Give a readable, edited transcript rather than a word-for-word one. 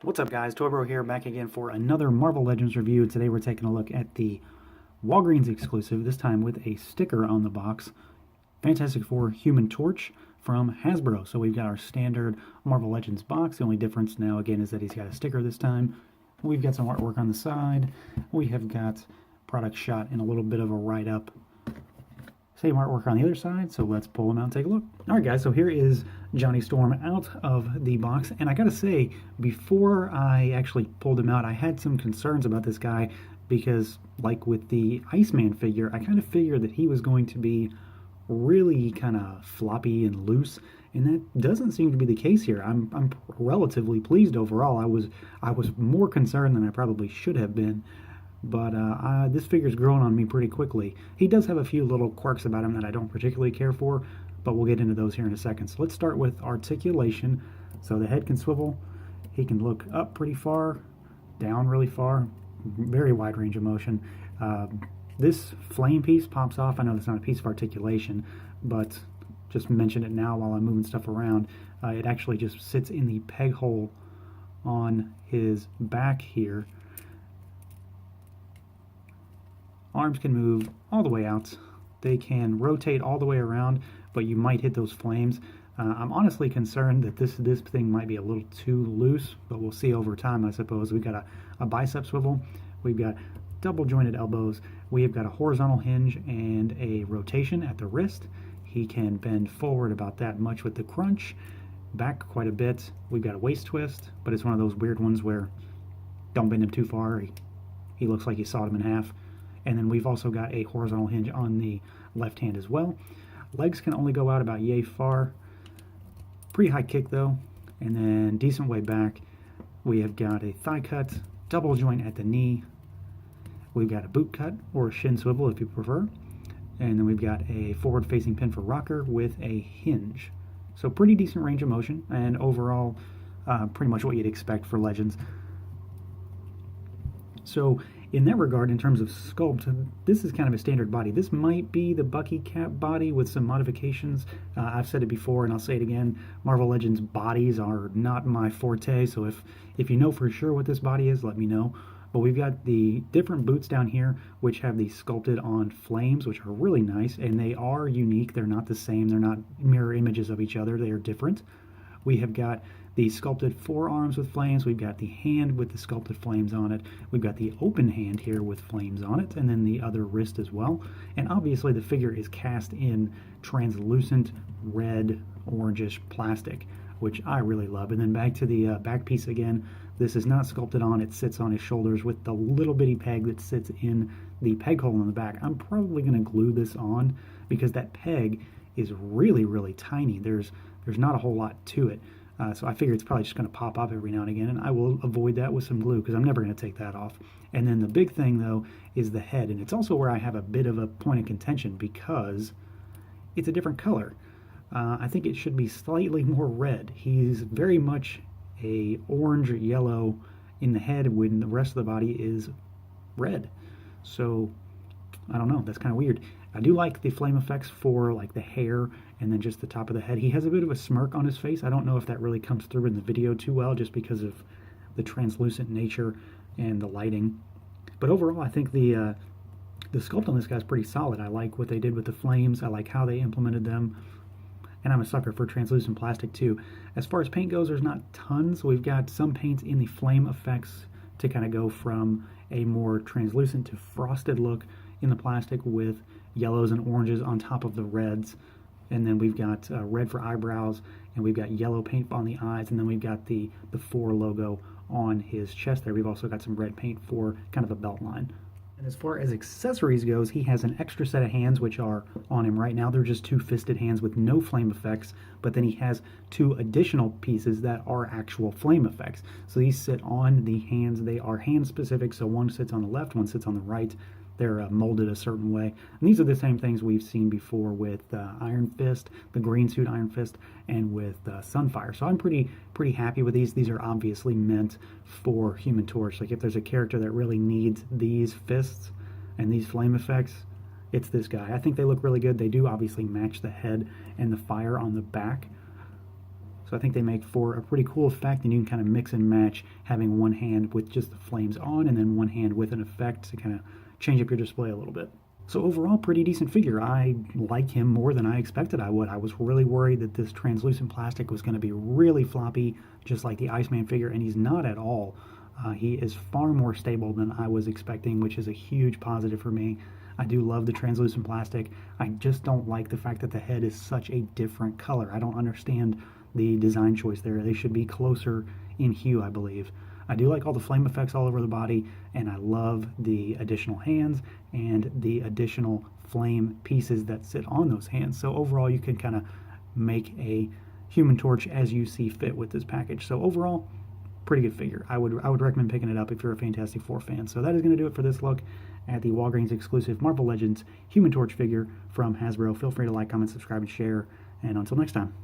What's up, guys? Toybro here, back again for another Marvel Legends review. Today we're taking a look at the Walgreens exclusive, this time with a sticker on the box. Fantastic Four Human Torch from Hasbro. So we've got our standard Marvel Legends box. The only difference now, again, is that he's got a sticker this time. We've got some artwork on the side. We have got product shot in a little bit of a write-up. Same artwork on the other side, so let's pull them out and take a look. All right, guys, so here is Johnny Storm out of the box, and I gotta say, before I actually pulled him out, I had some concerns about this guy because, like with the Iceman figure, I kind of figured that he was going to be really kind of floppy and loose, and that doesn't seem to be the case here. I'm relatively pleased overall. I was more concerned than I probably should have been. But this figure's growing on me pretty quickly. He does have a few little quirks about him that I don't particularly care for, but we'll get into those here in a second. So let's start with articulation. So the head can swivel. He can look up pretty far, down really far, very wide range of motion. This flame piece pops off. I know that's not a piece of articulation, but just mention it now while I'm moving stuff around. It actually just sits in the peg hole on his back here. Arms can move all the way out. They can rotate all the way around, but you might hit those flames. I'm honestly concerned that this thing might be a little too loose, but we'll see over time, I suppose. We've got a bicep swivel. We've got double jointed elbows. We have got a horizontal hinge and a rotation at the wrist. He can bend forward about that much with the crunch, back quite a bit. We've got a waist twist, but it's one of those weird ones where don't bend him too far. He looks like you sawed him in half. And then we've also got a horizontal hinge on the left hand as well. Legs can only go out about yay far. Pretty high kick though. And then decent way back. We have got a thigh cut, double joint at the knee. We've got a boot cut or a shin swivel if you prefer. And then we've got a forward facing pin for rocker with a hinge. So pretty decent range of motion, and overall pretty much what you'd expect for Legends. So in that regard, in terms of sculpt, this is kind of a standard body. This might be the Bucky Cap body with some modifications. I've said it before and I'll say it again, Marvel Legends bodies are not my forte, so if you know for sure what this body is, let me know. But we've got the different boots down here, which have these sculpted on flames, which are really nice, and they are unique. They're not the same. They're not mirror images of each other. They are different. We have got the sculpted forearms with flames. We've got the hand with the sculpted flames on it. We've got the open hand here with flames on it, and then the other wrist as well. And obviously the figure is cast in translucent red, orangish plastic, which I really love. And then back to the back piece again. This is not sculpted on. It sits on his shoulders with the little bitty peg that sits in the peg hole in the back. I'm probably going to glue this on because that peg is really, really tiny. There's not a whole lot to it. So I figure it's probably just going to pop up every now and again, and I will avoid that with some glue because I'm never going to take that off. And then the big thing, though, is the head, and it's also where I have a bit of a point of contention because it's a different color. I think it should be slightly more red. He's very much a orange or yellow in the head when the rest of the body is red. So I don't know, that's kind of weird. I do like the flame effects for like the hair and then just the top of the head. He has a bit of a smirk on his face. I don't know if that really comes through in the video too well just because of the translucent nature and the lighting. But overall, I think the sculpt on this guy is pretty solid. I like what they did with the flames. I like how they implemented them. And I'm a sucker for translucent plastic too. As far as paint goes, there's not tons. We've got some paints in the flame effects to kind of go from a more translucent to frosted look in the plastic with yellows and oranges on top of the reds. And then we've got red for eyebrows, and we've got yellow paint on the eyes, and then we've got the 4 logo on his chest there. We've also got some red paint for kind of a belt line. And as far as accessories goes, he has an extra set of hands which are on him right now. They're just 2 fisted hands with no flame effects, but then he has 2 additional pieces that are actual flame effects. So these sit on the hands. They are hand specific, so one sits on the left, one sits on the right. They're molded a certain way. And these are the same things we've seen before with Iron Fist, the green suit Iron Fist, and with Sunfire. So I'm pretty happy with these. These are obviously meant for Human Torch. Like if there's a character that really needs these fists and these flame effects, it's this guy. I think they look really good. They do obviously match the head and the fire on the back. So I think they make for a pretty cool effect, and you can kind of mix and match having one hand with just the flames on and then one hand with an effect to kind of change up your display a little bit. So overall, pretty decent figure. I like him more than I expected I would. I was really worried that this translucent plastic was going to be really floppy, just like the Iceman figure, and he's not at all. He is far more stable than I was expecting, which is a huge positive for me. I do love the translucent plastic. I just don't like the fact that the head is such a different color. I don't understand the design choice there. They should be closer in hue, I believe. I do like all the flame effects all over the body, and I love the additional hands and the additional flame pieces that sit on those hands. So overall, you can kind of make a Human Torch as you see fit with this package. So overall, pretty good figure. I would recommend picking it up if you're a Fantastic Four fan. So that is going to do it for this look at the Walgreens exclusive Marvel Legends Human Torch figure from Hasbro. Feel free to like, comment, subscribe, and share. And until next time.